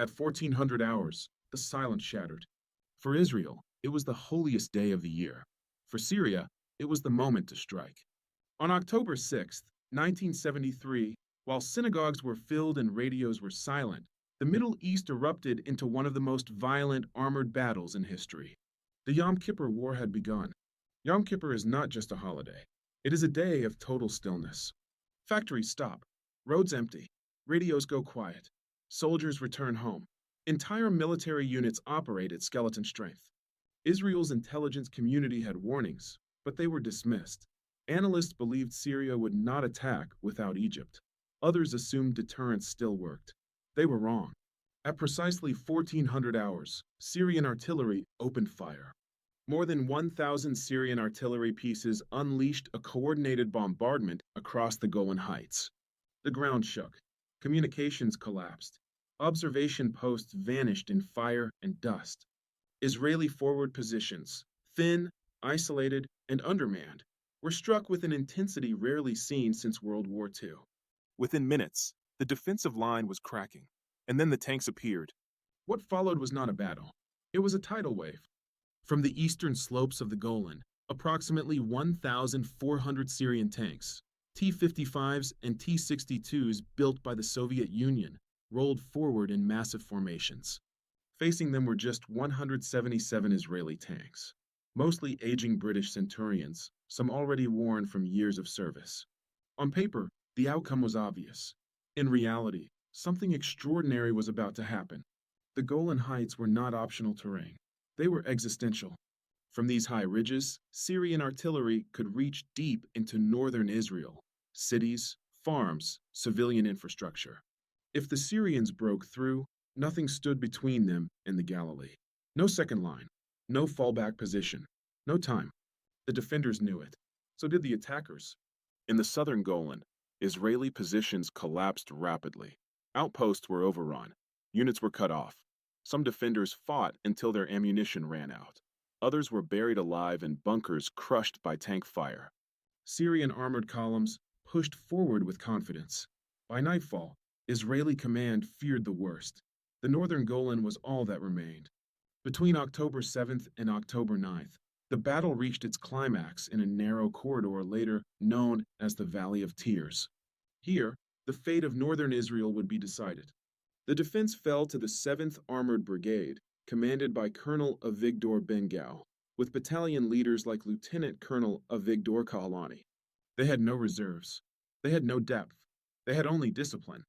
At 1400 hours, the silence shattered. For Israel, it was the holiest day of the year. For Syria, it was the moment to strike. On October 6th, 1973, while synagogues were filled and radios were silent, the Middle East erupted into one of the most violent armored battles in history. The Yom Kippur War had begun. Yom Kippur is not just a holiday. It is a day of total stillness. Factories stop, roads empty, radios go quiet, soldiers return home. Entire military units operate at skeleton strength. Israel's intelligence community had warnings, but they were dismissed. Analysts believed Syria would not attack without Egypt. Others assumed deterrence still worked. They were wrong. At precisely 1400 hours, Syrian artillery opened fire. More than 1,000 Syrian artillery pieces unleashed a coordinated bombardment across the Golan Heights. The ground shook. Communications collapsed. Observation posts vanished in fire and dust. Israeli forward positions, thin, isolated, and undermanned, were struck with an intensity rarely seen since World War II. Within minutes, the defensive line was cracking, and then the tanks appeared. What followed was not a battle. It was a tidal wave. From the eastern slopes of the Golan, approximately 1,400 Syrian tanks, T-55s and T-62s built by the Soviet Union, rolled forward in massive formations. Facing them were just 177 Israeli tanks, mostly aging British Centurions, some already worn from years of service. On paper, the outcome was obvious. In reality, something extraordinary was about to happen. The Golan Heights were not optional terrain. They were existential. From these high ridges, Syrian artillery could reach deep into northern Israel, cities, farms, civilian infrastructure. If the Syrians broke through, nothing stood between them and the Galilee. No second line, no fallback position, no time. The defenders knew it. So did the attackers. In the southern Golan, Israeli positions collapsed rapidly. Outposts were overrun. Units were cut off. Some defenders fought until their ammunition ran out. Others were buried alive in bunkers crushed by tank fire. Syrian armored columns pushed forward with confidence. By nightfall, Israeli command feared the worst. The northern Golan was all that remained. Between October 7th and October 9th, the battle reached its climax in a narrow corridor later known as the Valley of Tears. Here, the fate of northern Israel would be decided. The defense fell to the 7th Armored Brigade, commanded by Colonel Avigdor Ben-Gau, with battalion leaders like Lieutenant Colonel Avigdor Kahalani. They had no reserves. They had no depth. They had only discipline.